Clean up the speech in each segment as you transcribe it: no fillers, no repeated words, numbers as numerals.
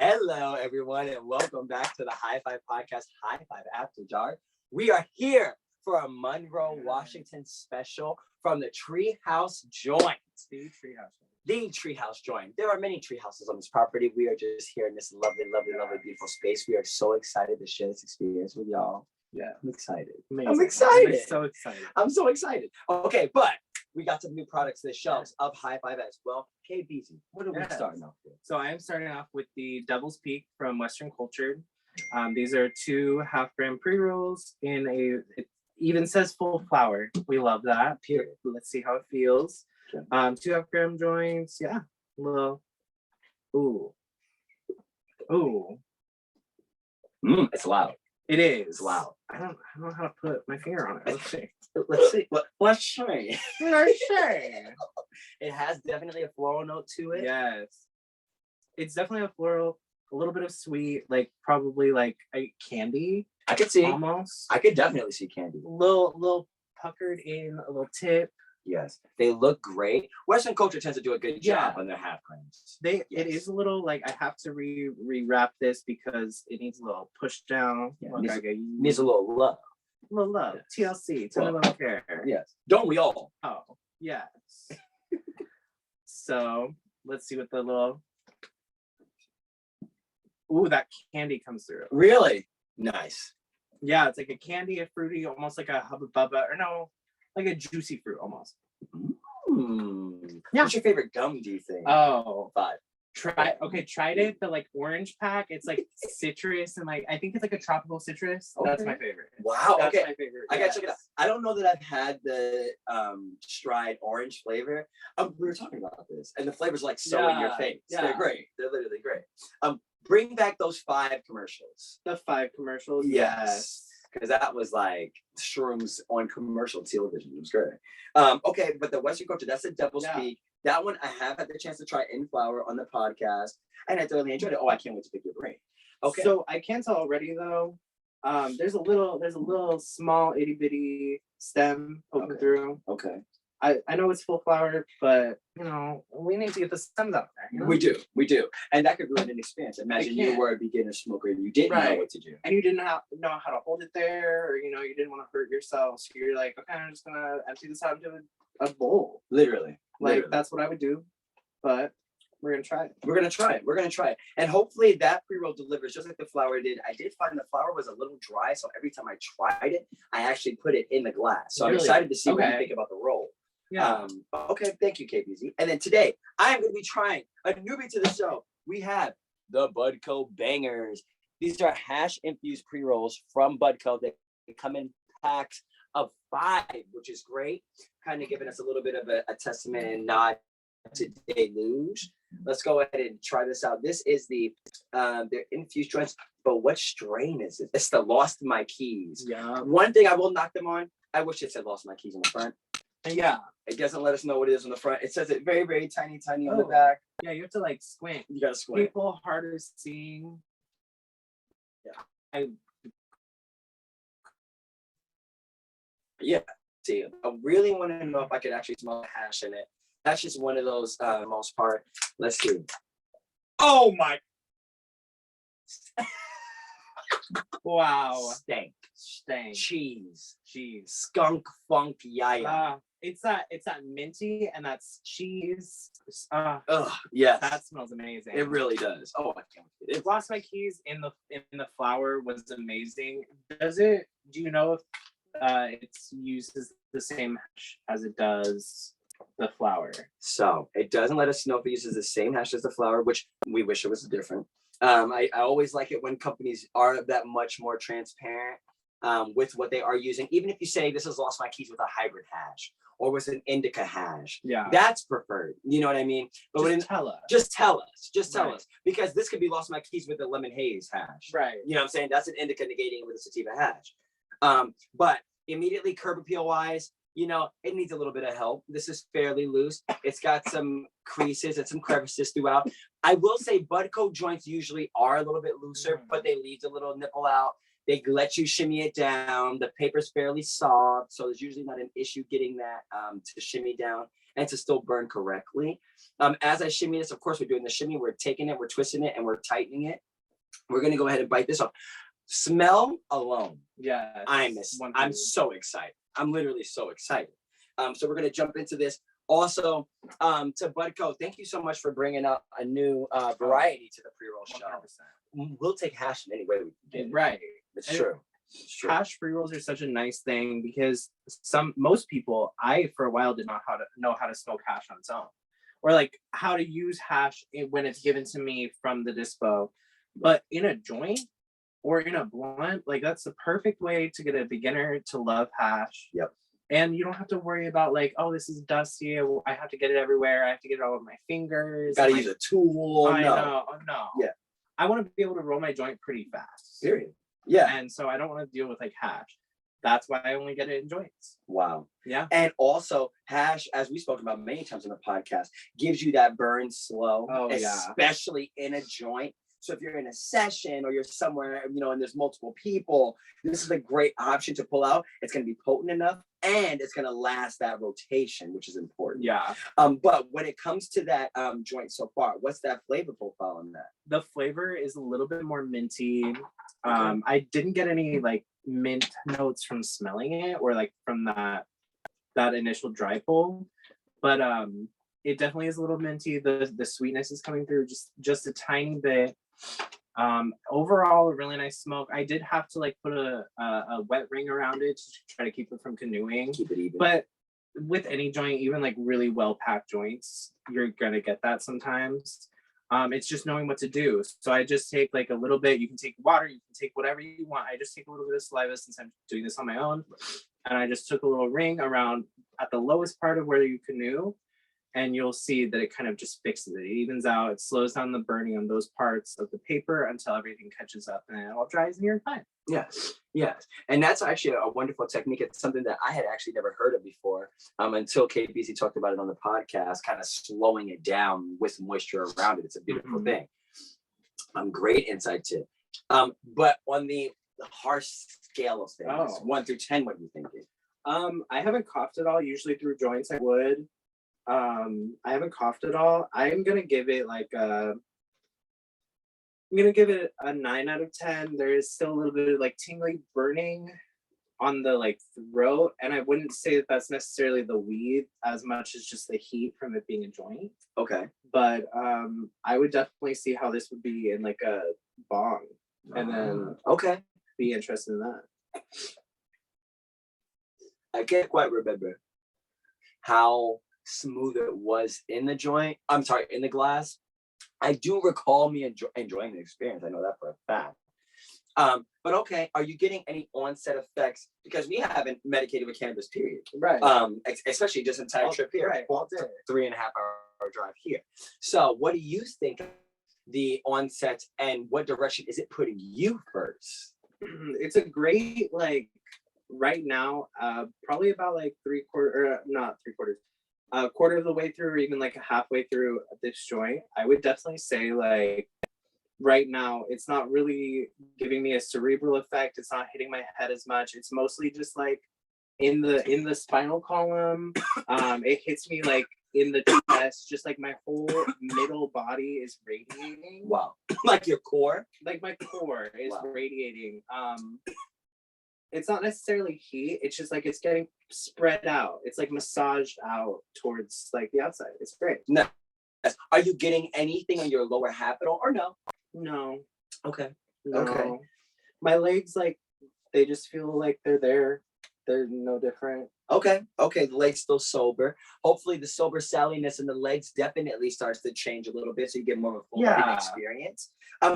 Hello, everyone, and welcome back to the HIGH-5 podcast, HIGH-5 After Dark. We are here for a Monroe, Washington special from the TreeHouse Joint. The TreeHouse Joint. There are many tree houses on this property. We are just here in this lovely, beautiful space. We are so excited to share this experience with y'all. Yeah, I'm excited. Amazing. I'm excited. I'm so excited. I'm so excited. Okay, but we got some new products to the shelves of HIGH-5 as well. KBZ, what are we starting off with? So I am starting off with the Devil's Peak from Western Cultured. These are 2 half-gram pre-rolls in it even says full flower. We love that. Period. Let's see how it feels. Okay. 2 half-gram joints. Yeah. Little. Ooh. It's loud. It is. It's loud. I don't know how to put my finger on it. Let's see. Let's see. Let's see. It has definitely a floral note to it. Yes. It's definitely a floral, a little bit of sweet, like probably like a candy. I could see. Almost. I could definitely see candy. Little puckered in, a little tip. Yes. They look great. Western Culture tends to do a good job on their half grams. It is a little like I have to rewrap this because it needs a little push down. Yeah, needs a little love. A little love. Yes. TLC. Tell me little care. Yes. Don't we all? Oh, yes. So let's see what the little. Ooh, that candy comes through. Really? Nice. Yeah, it's like a candy, a fruity, almost like a Hubba Bubba, or no, like a juicy fruit almost. Yeah. What's your favorite gum, do you think? Oh, 5. Tried it, the like orange pack. It's like citrus and like I think it's like a tropical citrus. Okay. That's my favorite. Wow. That's okay. my favorite. I gotta check it out. I don't know that I've had the stride orange flavor. We were talking about this, and the flavor's like so in your face. Yeah. They're great. They're literally great. Bring back those 5 commercials. The 5 commercials. Yes. Because that was like shrooms on commercial television. It was great. Okay, but the Western Culture, that's the Devil's Peak. That one I have had the chance to try in flower on the podcast, and I thoroughly enjoyed it. Oh, I can't wait to pick your brain. Okay. So I can tell already though. There's a little small itty bitty stem poking through. Okay. I know it's full flower, but you know we need to get the stems out there. You know? We do, and that could ruin an experience. Imagine you were a beginner smoker and you didn't know what to do, and you didn't know how to hold it there, or you know you didn't want to hurt yourself. So you're like, okay, I'm just gonna empty this out into a bowl. Literally. That's what I would do, but we're gonna try it. We're gonna try it, and hopefully that pre-roll delivers just like the flower did. I did find the flower was a little dry, so every time I tried it, I actually put it in the glass. So I'm excited to see what you think about the roll. Yeah. Okay, thank you, KBZ. And then today, I am going to be trying a newbie to the show. We have the Budco Bangers. These are hash infused pre-rolls from Budco. They come in packs of 5, which is great. Kind of giving us a little bit of a testament and nod to Deluge. Let's go ahead and try this out. This is the infused joints, but what strain is it? It's the Lost My Keys. Yeah. One thing I will knock them on, I wish it said Lost My Keys on the front. Yeah. It doesn't let us know what it is on the front. It says it very, very tiny on the back. Yeah, you have to like squint. You gotta squint. People harder seeing. Yeah. See, I really want to know if I could actually smell the hash in it. That's just one of those most part. Let's see. Oh my. Wow. Stank. Cheese. Skunk funk yaya. It's that minty and that's cheese. Yes. That smells amazing. It really does. Oh, I can't wait. It Lost My Keys in the flower was amazing. Do you know if it uses the same hash as it does the flower? So it doesn't let us know if it uses the same hash as the flower, which we wish it was different. I always like it when companies are that much more transparent with what they are using. Even if you say this is Lost My Keys with a hybrid hash or with an indica hash, that's preferred. You know what I mean? But just tell us, because this could be Lost My Keys with a lemon haze hash. Right. You know what I'm saying? That's an indica negating it with a sativa hash. But immediately curb appeal wise, you know, it needs a little bit of help. This is fairly loose. It's got some creases and some crevices throughout. I will say Budco joints usually are a little bit looser, but they leave a little nipple out. They let you shimmy it down. The paper's fairly soft, so there's usually not an issue getting that to shimmy down and to still burn correctly. As I shimmy this, of course, we're doing the shimmy. We're taking it, we're twisting it, and we're tightening it. We're gonna go ahead and bite this off. Smell alone. Yeah. I'm so excited. I'm literally so excited. So we're gonna jump into this. Also, to Budco, thank you so much for bringing up a new variety to the pre-roll show. 100%. We'll take hash in any way we can get it. Right. It's true. It's true. Hash pre-rolls are such a nice thing because most people, I for a while did not know how to smoke hash on its own, or like how to use hash when it's given to me from the dispo. But in a joint or in a blunt, like that's the perfect way to get a beginner to love hash. Yep. And you don't have to worry about like, oh, this is dusty. I have to get it everywhere. I have to get it all over my fingers. Got to use a tool. I know. No. Yeah. I want to be able to roll my joint pretty fast. Period. Yeah. And so I don't want to deal with like hash. That's why I only get it in joints. Wow. Yeah. And also hash, as we spoke about many times on the podcast, gives you that burn slow, especially in a joint. So if you're in a session or you're somewhere, and there's multiple people, this is a great option to pull out. It's going to be potent enough and it's going to last that rotation, which is important. Yeah. But when it comes to that joint so far, what's that flavor profile on that? The flavor is a little bit more minty. I didn't get any like mint notes from smelling it or like from that initial dry pull, but it definitely is a little minty. The sweetness is coming through just a tiny bit. Overall a really nice smoke. I did have to like put a wet ring around it to try to keep it from canoeing. Keep it even. But with any joint, even like really well packed joints, you're gonna get that sometimes. It's just knowing what to do. So I just take like a little bit. You can take water, you can take whatever you want. I just take a little bit of saliva since I'm doing this on my own. And I just took a little ring around at the lowest part of where you canoe. And you'll see that it kind of just fixes it. It evens out. It slows down the burning on those parts of the paper until everything catches up and it all dries and you're fine. Yes. And that's actually a wonderful technique. It's something that I had actually never heard of before until KBC talked about it on the podcast, kind of slowing it down with moisture around it. It's a beautiful thing. Great insight too. But on the harsh scale of things, 1 through 10, what are you thinking? I haven't coughed at all. Usually through joints I would. I haven't coughed at all. I'm gonna give it like a 9 out of 10. There is still a little bit of like tingly burning on the like throat, and I wouldn't say that that's necessarily the weed as much as just the heat from it being a joint. Okay. But I would definitely see how this would be in like a bong, and then be interested in that. I can't quite remember how smooth it was in the joint. I'm sorry, in the glass. I do recall me enjoying the experience. I know that for a fact. But okay, are you getting any onset effects? Because we haven't medicated with cannabis, period. Right. Especially just entire trip here. Right. 3.5 hour drive here. So what do you think the onset and what direction is it putting you first? It's a great, like, right now, probably about like a quarter of the way through, or even like halfway through this joint, I would definitely say like right now it's not really giving me a cerebral effect. It's not hitting my head as much. It's mostly just like in the spinal column. It hits me like in the chest, just like my whole middle body is radiating. Wow. Like your core? Like my core is radiating. It's not necessarily heat. It's just like it's getting spread out. It's like massaged out towards like the outside. It's great. No. Are you getting anything on your lower half at all, or no? No. Okay. No. Okay. My legs, like, they just feel like they're there. They're no different. Okay. The legs still sober. Hopefully the sober salliness in the legs definitely starts to change a little bit so you get more of a full body experience.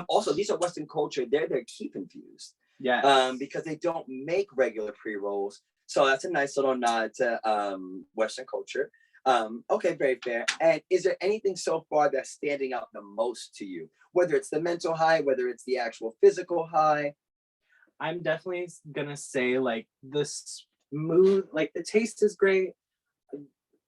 Also, these are Western culture. They're keep infused. Yeah. Because they don't make regular pre-rolls. So that's a nice little nod to Western culture. Okay, very fair. And is there anything so far that's standing out the most to you? Whether it's the mental high, whether it's the actual physical high? I'm definitely gonna say like the smooth, like the taste is great.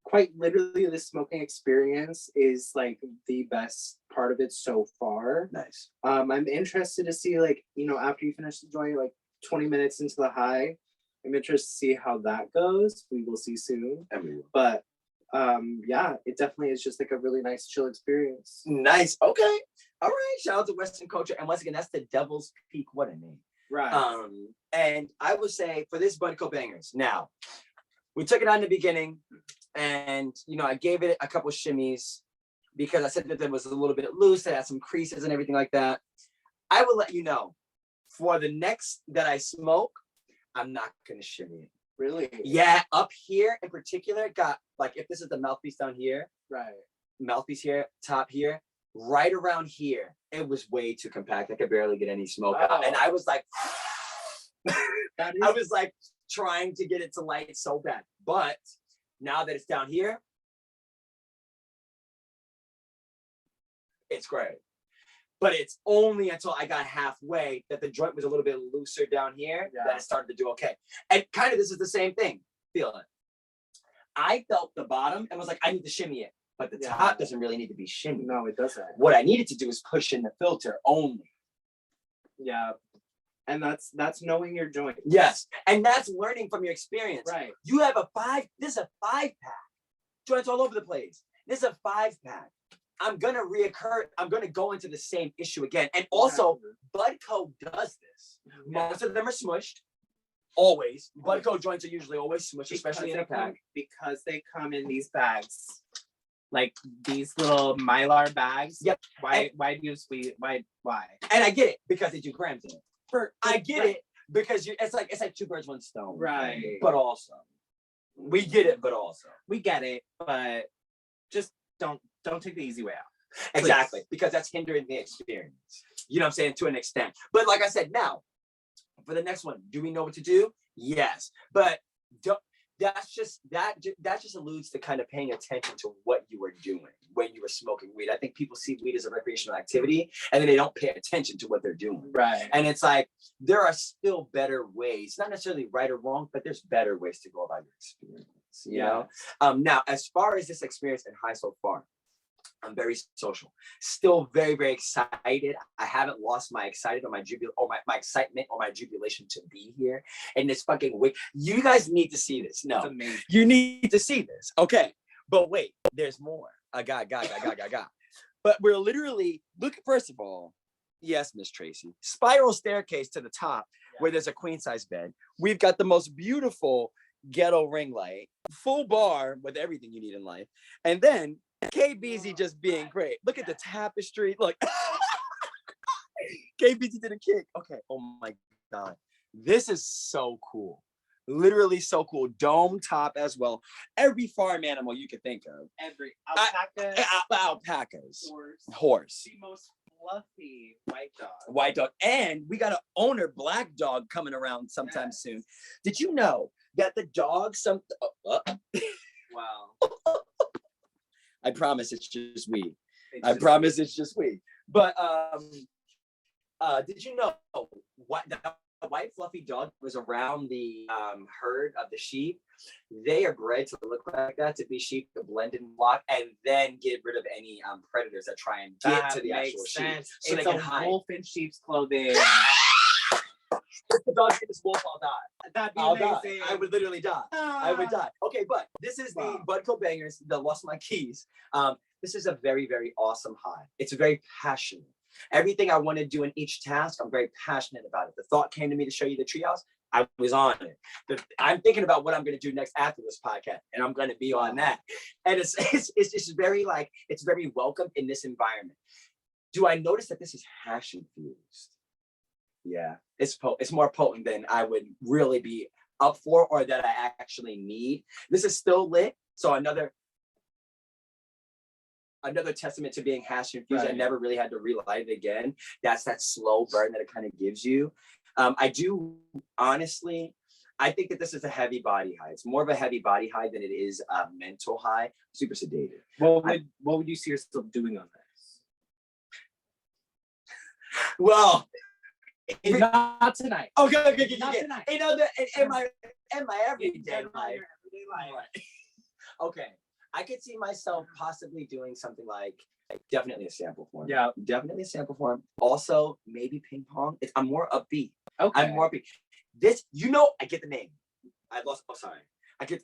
Quite literally, the smoking experience is like the best part of it so far. Nice. I'm interested to see, like, you know, after you finish the joint, like 20 minutes into the high. I'm interested to see how that goes. We will see soon. But yeah, it definitely is just like a really nice chill experience. Nice. Okay. All right. Shout out to Western culture. And once again, that's the Devil's Peak. What a name. Right. And I would say for this Budco Bangers, now we took it on in the beginning, and I gave it a couple shimmies because I said that it was a little bit loose. It had some creases and everything like that. I will let you know for the next that I smoke, I'm not gonna shimmy it. Really? Yeah, up here in particular, got like if this is the mouthpiece down here, right? Mouthpiece here, top here, right around here, it was way too compact. I could barely get any smoke out, and I was like, I was like trying to get it to light so bad. But now that it's down here, it's great. But it's only until I got halfway that the joint was a little bit looser down here that it started to do okay. And kind of this is the same thing. Feel it. I felt the bottom and was like, I need to shimmy it. But the top doesn't really need to be shimmy. No, it doesn't. What I needed to do is push in the filter only. Yeah. And that's knowing your joint. Yes. And that's learning from your experience. Right. You have this is a 5-pack. Joints all over the place. This is a 5-pack. I'm going to go into the same issue again. And also, Budco does this. Most of them are smushed. Always. Budco joints are usually always smushed, especially in a pack. Because they come in these bags. Like these little Mylar bags. Yep. Why? And I get it because they do grams in it. I get it because it's like 2 birds, 1 stone. Right. But also, we get it, but also. We get it, but just don't take the easy way out. Exactly. Because that's hindering the experience. You know what I'm saying? To an extent. But like I said, now, for the next one, do we know what to do? Yes. But that just alludes to kind of paying attention to what you were doing when you were smoking weed. I think people see weed as a recreational activity and then they don't pay attention to what they're doing. Right. And it's like, there are still better ways, not necessarily right or wrong, but there's better ways to go about your experience. You know? Now, as far as this experience in high so far, I'm very social, still very, very excited. I haven't lost my excited or my my excitement or my jubilation to be here in this fucking week. You guys need to see this. No, you need to see this. Okay, but wait, there's more. I got. But we're literally first of all, yes, Miss Tracy, spiral staircase to the top where there's a queen size bed. We've got the most beautiful ghetto ring light, full bar with everything you need in life, and then KBZ just being great. Look at the tapestry. Look, KBZ did a kick. Okay. Oh my God. This is so cool. Literally so cool. Dome top as well. Every farm animal you could think of. Every alpacas. Horse. The most fluffy white dog. And we got an owner black dog coming around sometime soon. Did you know that the dog wow. I promise it's just weed. I promise it's just weed. But did you know what the white fluffy dog was around the herd of the sheep? They are bred to look like that, to be sheep, to blend in flock, and then get rid of any predators that try and get to the actual sheep. So it's they can a hide. Wolf in sheep's clothing. If the dog hit this wolf, I'll die. That'd be amazing. Die. I would literally die. I would die. Okay, but this is the Budco Bangers, the Lost My Keys. This is a very, very awesome high. It's very passionate. Everything I want to do in each task, I'm very passionate about it. The thought came to me to show you the treehouse. I was on it. I'm thinking about what I'm going to do next after this podcast, and I'm going to be on that. And it's just very it's very welcome in this environment. Do I notice that this is hash infused? Yeah, it's more potent than I would really be up for or that I actually need. This is still lit, so another testament to being hash infused. Right. I never really had to relight it again. That's that slow burn that it kind of gives you. I do honestly, I think that this is a heavy body high. It's more of a heavy body high than it is a mental high. Super sedated. What would you see yourself doing on this? Well. Not tonight. Okay. Not tonight. You know, in my everyday life. Okay, I could see myself possibly doing something like definitely a sample form. Yeah, definitely a sample form. Also, maybe ping pong. I'm more upbeat. Okay. I'm more upbeat. This, you know, I get the name. I lost. Oh, sorry. I get.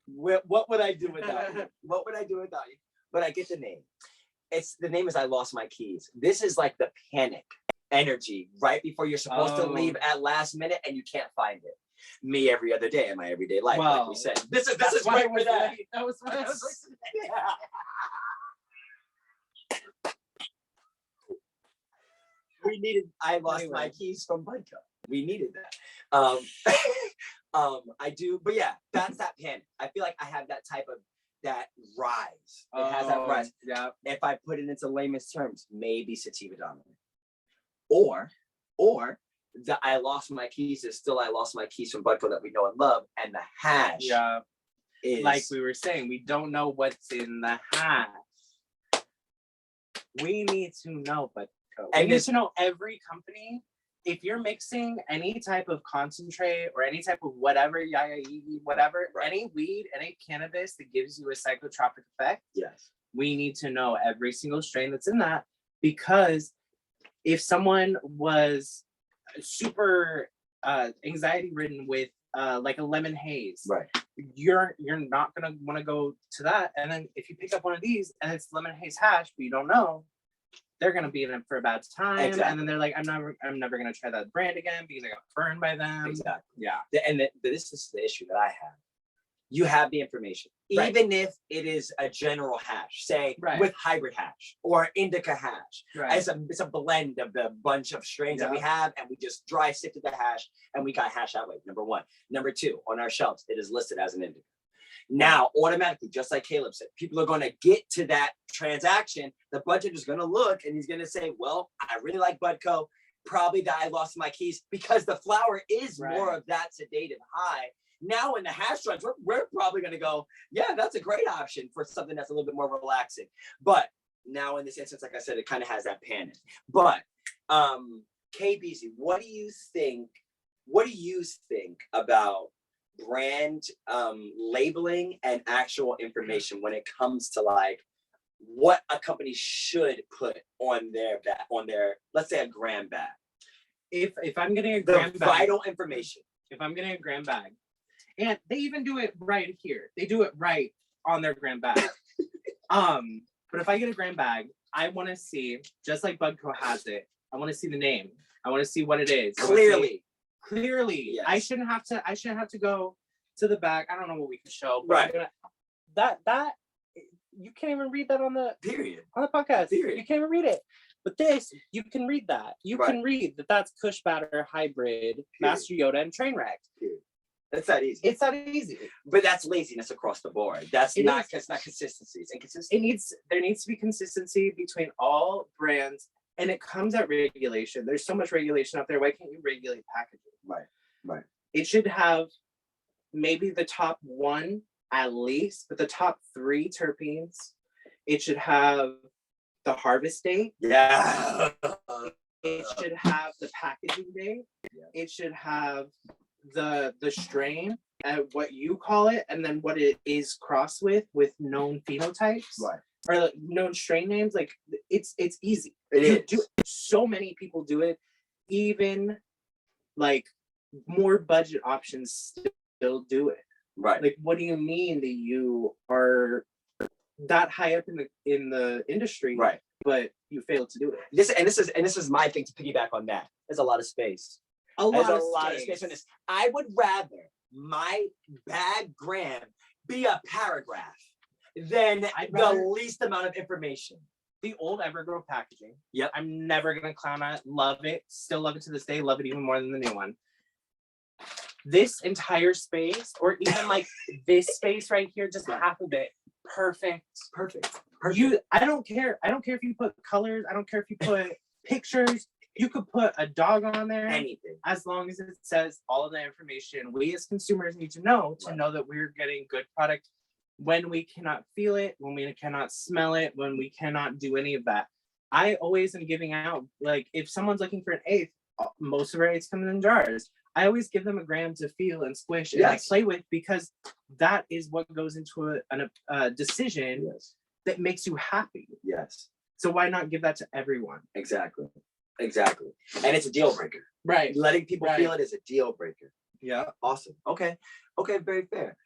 What would I do without you? What would I do without you? But I get the name. The name is I lost my keys. This is like the panic energy right before you're supposed to leave at last minute and you can't find it. Me every other day in my everyday life, like we said. This is right for that. That was what I was like. We needed. I lost my keys from Budco. We needed that. I do, but yeah, that's that panic. I feel like I have that type of that rise. It has that rise. Yeah. If I put it into layman's terms, maybe sativa dominant, or that I lost my keys is still I lost my keys from Budco that we know and love, and the hash. Yeah. Is like we were saying, we don't know what's in the hash. We need to know, Budco. We need to know every company. If you're mixing any type of concentrate or any type of whatever, whatever, any weed, any cannabis that gives you a psychotropic effect, yes, we need to know every single strain that's in that, because if someone was super anxiety ridden with like a lemon haze, right, you're not gonna want to go to that. And then if you pick up one of these and it's lemon haze hash, but you don't know, they're gonna be in it for a bad time. Exactly. And then they're like, I'm never gonna try that brand again because I got burned by them. Exactly. Yeah. And this is the issue that I have. You have the information, right, even if it is a general hash, say with hybrid hash or indica hash. Right. It's a blend of the bunch of strains that we have, and we just dry sifted the hash and we got hash that way. Number one. Number two, on our shelves, it is listed as an indica. Now, automatically, just like Caleb said, people are going to get to that transaction. The budget is going to look and he's going to say, well, I really like Budco. Probably that I lost my keys, because the flower is more of that sedative high. Now in the hash joints, we're probably going to go, yeah, that's a great option for something that's a little bit more relaxing. But now in this instance, like I said, it kind of has that panic. But KBZ, what do you think about brand labeling and actual information when it comes to like what a company should put on their let's say a gram bag? If I'm getting a gram bag, vital information. If I'm getting a gram bag, and they even do it right here, they do it right on their gram bag. But if I get a gram bag, I want to see, just like Budco has it, I want to see the name. I want to see what it is. Clearly, yes. I shouldn't have to go to the back. I don't know what we can show, but right. That you can't even read that on the podcast. Period. You can't even read it. But this, you can read that. You can read that. That's Kush Batter, Hybrid, Master Yoda, and Trainwreck. It's that easy. It's that easy. But that's laziness across the board. It's not consistency. It's inconsistency. There needs to be consistency between all brands, and it comes at regulation. There's so much regulation out there. Why can't you regulate packaging? Right. It should have maybe the top one at least, but the top 3 terpenes. It should have the harvest date. Yeah. It should have the packaging date. Yeah. It should have the strain and what you call it, and then what it is crossed with known phenotypes. Right. Or like known strain names. Like it's easy. So many people do it. Even like more budget options still do it. Right. Like, what do you mean that you are that high up in the industry, right, but you failed to do it? This is my thing to piggyback on that. There's a lot of space. A lot of space on this. I would rather my bag gram be a paragraph than the least amount of information. The old Evergrow packaging. Yep. I'm never gonna clown at. Love it. Still love it to this day. Love it even more than the new one. This entire space, or even like this space right here, just half of it, perfect. I don't care if you put colors. I don't care if you put pictures. You could put a dog on there. Anything. As long as it says all of the information we as consumers need to know know that we're getting good product when we cannot feel it, when we cannot smell it, when we cannot do any of that. I always am giving out, like, if someone's looking for an eighth, most of our eighths come in jars. I always give them a gram to feel and squish and like play with, because that is what goes into a decision that makes you happy. Yes. So why not give that to everyone? Exactly. Exactly. And it's a deal breaker. Right. Letting people feel it is a deal breaker. Yeah. Awesome. Okay. Very fair.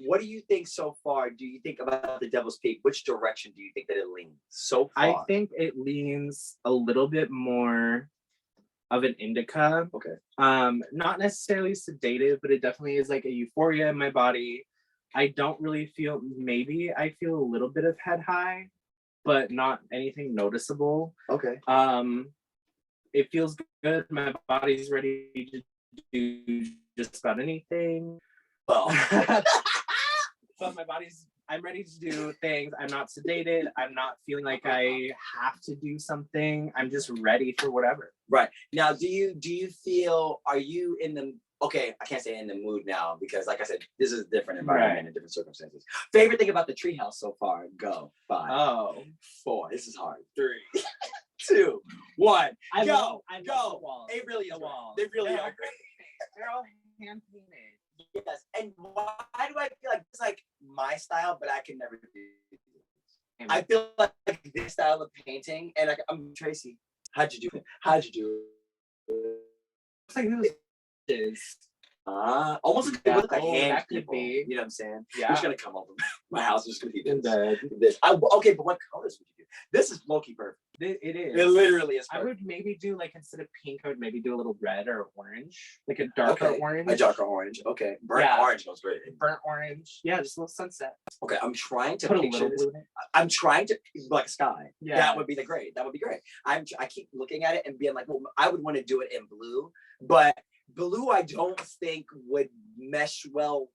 What do you think so far? Do you think about the Devil's Peak? Which direction do you think that it leans so far? I think it leans a little bit more of an indica. Okay. Not necessarily sedative, but it definitely is like a euphoria in my body. I don't really feel, maybe I feel a little bit of head high, but not anything noticeable. Okay. It feels good. My body's ready to do just about anything. Well, but I'm ready to do things. I'm not sedated. I'm not feeling like I have to do something. I'm just ready for whatever. Right. Now, do you feel, are you in the, okay, I can't say in the mood now because like I said, this is a different environment and different circumstances. Favorite thing about the TreeHouse so far? Go. 5. Oh. 4. This is hard. 3, 2, 1. I go. love Go. The walls. They really The are. walls. They really are great. They're all hand painted. Yes. And why do I feel like it's like my style, but I can never do it? I feel like this style of painting, and like I'm Tracy. How'd you do it? It's like this is. Almost like, Yeah. look like hand That could people. be. You know what I'm saying? Yeah. I'm just gonna come over. My house is just gonna be In bed. this. Okay, but what colors would you do? This is low-key perfect. It is. It literally is I perfect. would maybe do like instead of pink, I would maybe do a little red or orange, like a darker orange. A darker orange. Okay. Burnt orange goes great. Burnt orange. Yeah, just a little sunset. Okay, I'm trying to Put a picture little this. blue in it. I'm trying to like sky. Yeah. That would be great. That would be great. I keep looking at it and being like, well, I would want to do it in blue, but blue I don't think would mesh well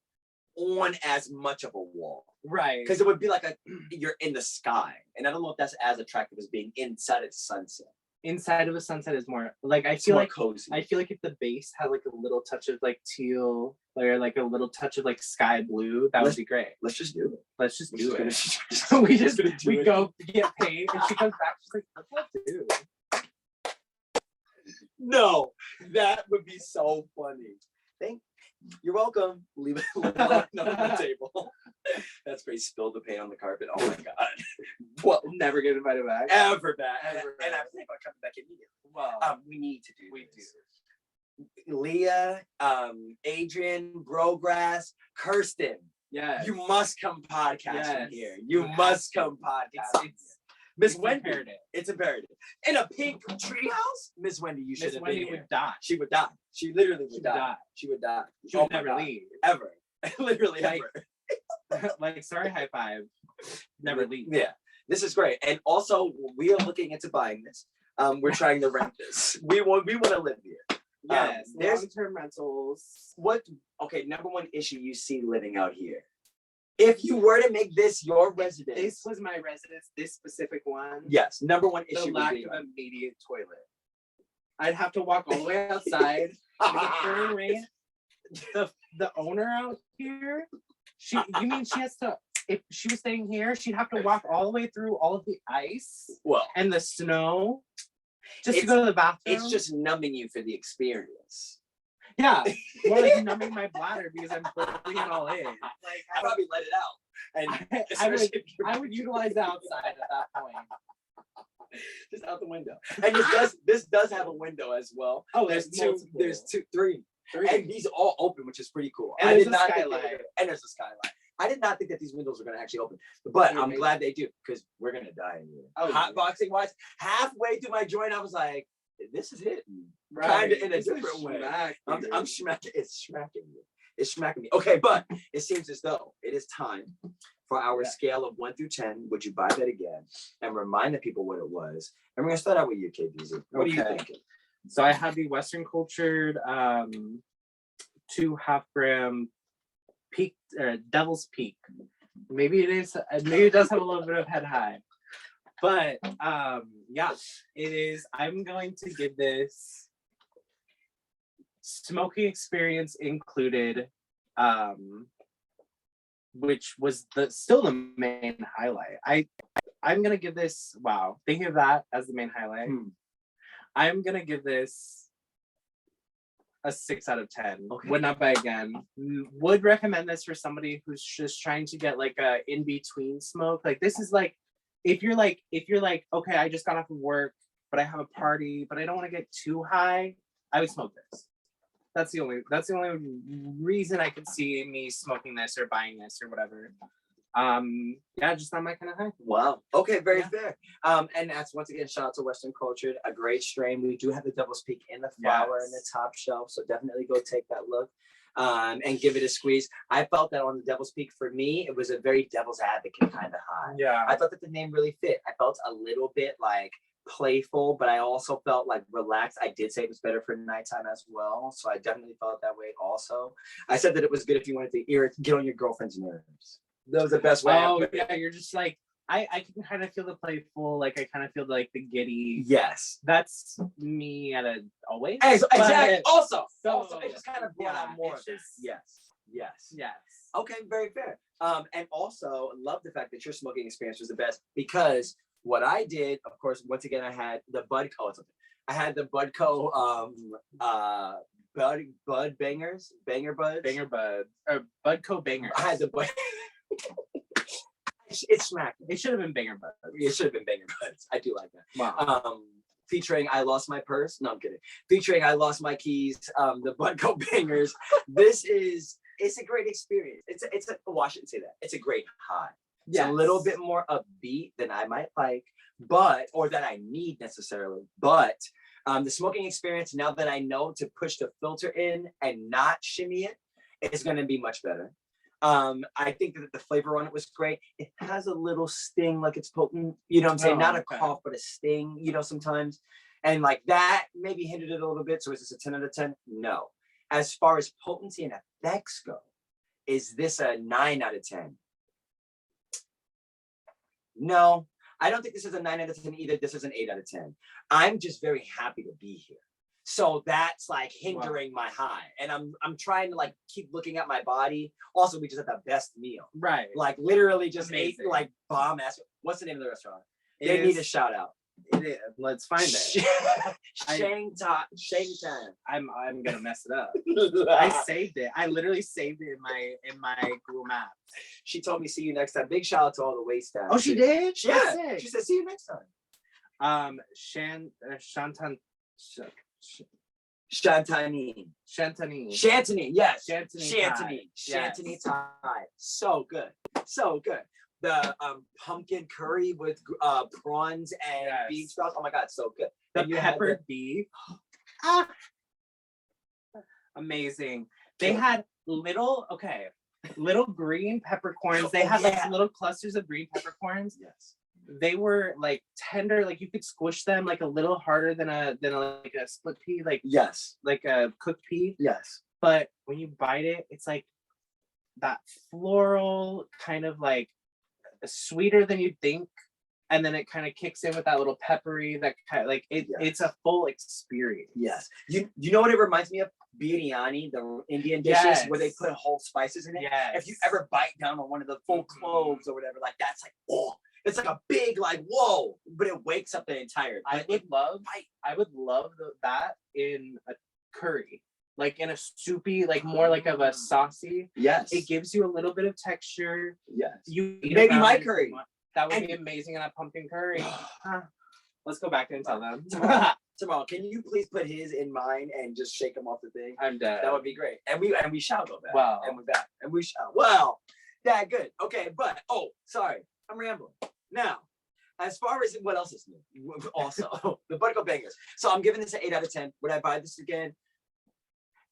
on as much of a wall. Right. Because it would be like you're in the sky. And I don't know if that's as attractive as being inside of sunset. Inside of a sunset is more like It's more cozy. I feel like if the base had like a little touch of like teal or like a little touch of like sky blue, that would be great. Let's just do it. Let's just do it. We go get paid and she comes back, she's like, what do I do? No, that would be so funny. You're welcome. Leave it on the table. That's great. Spilled the paint on the carpet. Oh my god. Well, never get invited back. Ever back. And I think about coming back immediately. Well, we need to do this. do. Leah, Adrian, Brogress, Kirsten. Yeah. You must come podcast from here. You You must have come podcast. It's Miss it's Wendy. imperative. It's imperative. In a pink treehouse, Miss Wendy, you should Miss have Wendy been here. would die. She would die. She literally would She would die. die. She would die. She would my never God. leave. Ever. Literally Like- ever. Like, sorry, HIGH-5. Never leave. Yeah. This is great. And also, we are looking into buying this. We're trying to rent this. We want to live here. Yes. there's- Long-term rentals. Number one issue you see living out here? If you were to make this your residence. This was my residence, this specific one. Yes, number one The issue. lack would be of immediate toilet. I'd have to walk all the way outside in the pouring rain. The owner out here, you mean she has to, if she was staying here, she'd have to walk all the way through all of the ice well, and the snow just to It's- go to the bathroom? it's just numbing you for the experience. yeah, more like numbing my bladder because I'm breathing it all in. Like I probably let it out. And I especially if you're I would utilize the outside at that point. just out the window. And this does have a window as well. Oh, There's multiple. three. Three. And these are all open, which is pretty cool. And I there's did a not think skylight. and there's a skylight. I did not think that these windows were going to actually open, but They're I'm amazing. glad they do because we're going to die in here. Oh, Hot boxing wise, halfway through my joint, I was like, "This is hitting." Right. Kind of in a It's a different way. smack, I'm dude. smacking. It's smacking me. It's smacking me. Okay, but it seems as though it is time for our scale of 1 through 10. Would you buy that again? And remind the people what it was. And we're gonna start out with you, KBZ. What are you Okay. thinking? So I had the Western cultured 2 half-gram peak Devil's Peak. Maybe it does have a little bit of head high, but yeah, it is. I'm going to give this smoking experience included, which was still the main highlight. I'm gonna give this, wow, thinking of that as the main highlight, I'm gonna give this a 6 out of 10. Okay. Would not buy again. Would recommend this for somebody who's just trying to get like a in between smoke. Like this is like if you're like, okay, I just got off of work, but I have a party, but I don't want to get too high, I would smoke this. That's the only reason I could see me smoking this or buying this or whatever. Yeah, just not my kind of high. Wow. Okay, very fair. And that's once again, shout out to Western Cultured, a great strain. We do have the Devil's Peak in the flower in the top shelf, so definitely go take that look. And give it a squeeze. I felt that on the Devil's Peak, for me, it was a very devil's advocate kind of high. Yeah. I thought that the name really fit. I felt a little bit like playful, but I also felt like relaxed. I did say it was better for nighttime as well, so I definitely felt that way also. I said that it was good if you wanted to get on your girlfriend's nerves. That was the best way. Oh yeah, you're just like, I can kind of feel the playful, like I kind of feel like the giddy. Yes, that's me at a always. Exactly. Also, so it just kind of brought out more of this. Yes. Okay, very fair. And also love the fact that your smoking experience was the best, because what I did, of course, once again, I had the Budco. I had the Budco Bud Bangers, Banger Buds. Banger Buds. Or Budco Bangers. I had the Bud. It's smacked. It should have been Banger Buds. It should have been Banger Buds. I do like that. Wow. Featuring I Lost My Purse. No, I'm kidding. Featuring I Lost My Keys. The Budco Bangers. It's a great experience. Well, I shouldn't say that. It's a great high. It's a little bit more upbeat than I might like, or that I need necessarily. But the smoking experience, now that I know to push the filter in and not shimmy it, is going to be much better. I think that the flavor on it was great. It has a little sting, like it's potent, you know what I'm saying? Not a cough, but a sting, sometimes. And like that maybe hindered it a little bit. So is this a 10 out of 10? No. As far as potency and effects go, is this a 9 out of 10? No, I don't think this is a 9 out of 10 either. This is an 8 out of 10. I'm just very happy to be here. So that's like hindering my high. And I'm trying to like keep looking at my body. Also, we just had the best meal. Right. Like literally just Amazing. ate like bomb ass. What's the name of the restaurant? They need a shout out. It is. Let's find it. Shang Tan. I'm gonna mess it up. I saved it. I literally saved it in my Google Maps. She told me see you next time. Big shout out to all the wait staff. Oh, she did? Yeah. She said see you next time. Shantan. Chantanine. Yes. Chantany Thai. So good. The pumpkin curry with prawns and bean sprouts. Oh my god, so good. The peppered beef. Amazing. They had little green peppercorns. They had like little clusters of green peppercorns. Yes. They were like tender, like you could squish them like a little harder than a split pea, like like a cooked pea. Yes. But when you bite it, it's like that floral kind of like sweeter than you'd think, and then it kind of kicks in with that little peppery, that kind of like it's a full experience. Yes. You know what it reminds me of? Biryani, the Indian dishes where they put whole spices in it. Yes. If you ever bite down on one of the full cloves or whatever, like that's like, oh, it's like a big like whoa, but it wakes up the entire. I would love that in a curry, like in a soupy, like more like of a saucy. Yes. It gives you a little bit of texture. Yes. You maybe my curry. That would be amazing in a pumpkin curry. Let's go back and tell them. Tomorrow, can you please put his in mine and just shake him off the thing? I'm dead. That would be great. And we shall go back. Wow. And we're back. And we shall. Well, that good. Okay, but sorry, I'm rambling. Now, as far as what else is new, also the Budco Bangers. So I'm giving this an 8 out of 10. Would I buy this again?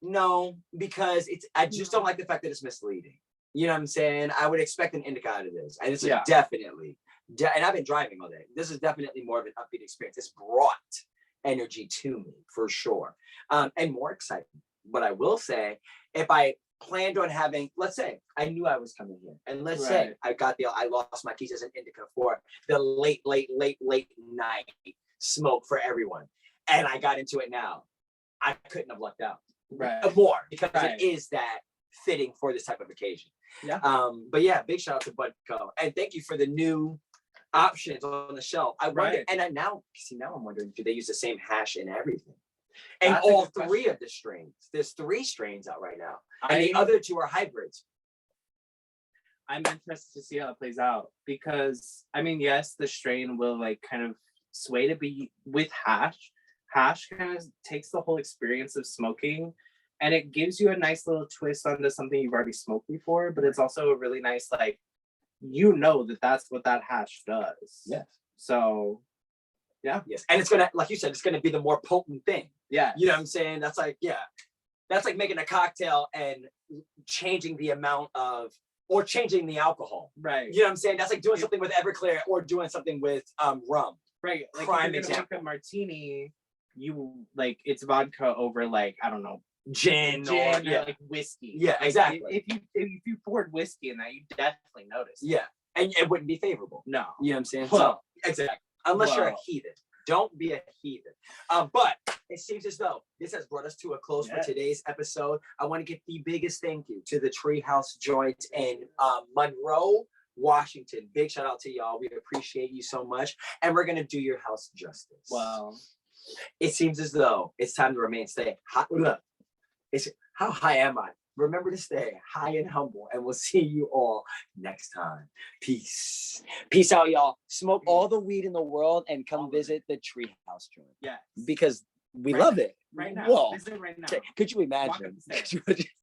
No, because I just don't like the fact that it's misleading. You know what I'm saying? I would expect an indica out of this. And this is definitely, and I've been driving all day. This is definitely more of an upbeat experience. It's brought energy to me for sure. And more excitement. But I will say, if I planned on having, let's say I knew I was coming here, and let's say I lost my keys as an indica for the late night smoke for everyone, and I got into it now, I couldn't have lucked out more, because it is that fitting for this type of occasion. But yeah, big shout out to Budco, and thank you for the new options on the shelf. I wonder, and now I'm wondering, do they use the same hash in everything? And that's all three of the strains. There's 3 strains out right now, and the other 2 are hybrids. I'm interested to see how it plays out, because I mean, yes, the strain will like kind of sway to be with hash. Hash kind of takes the whole experience of smoking and it gives you a nice little twist onto something you've already smoked before, but it's also a really nice, like, you know that's what that hash does. Yes. So, yeah. Yes. And it's gonna, like you said, it's gonna be the more potent thing. Yeah. You know what I'm saying? That's like, yeah. That's like making a cocktail and changing the amount of, or changing the alcohol. Right. You know what I'm saying? That's like doing something with Everclear or doing something with rum. Right. Like Prime if you're gonna example. make a martini, you like it's vodka over like, I don't know, Gin or like whiskey. Yeah, Like, exactly. If you poured whiskey in that, you definitely notice. Yeah. And it wouldn't be favorable. No. You know what I'm saying? Well, so, exactly. Unless you're a heathen. Don't be a heathen. But it seems as though this has brought us to a close for today's episode. I want to give the biggest thank you to the TreeHouse Joint in Monroe, Washington. Big shout out to y'all. We appreciate you so much. And we're going to do your house justice. Wow. It seems as though it's time to remain stay high. Look, how high am I? Remember to stay high and humble, and we'll see you all next time. Peace. Peace out, y'all. Smoke all the weed in the world and come visit the TreeHouse Joint. Yeah. Because we love it. Right now. Whoa. Visit right now. Could you Walk up imagine? the stairs.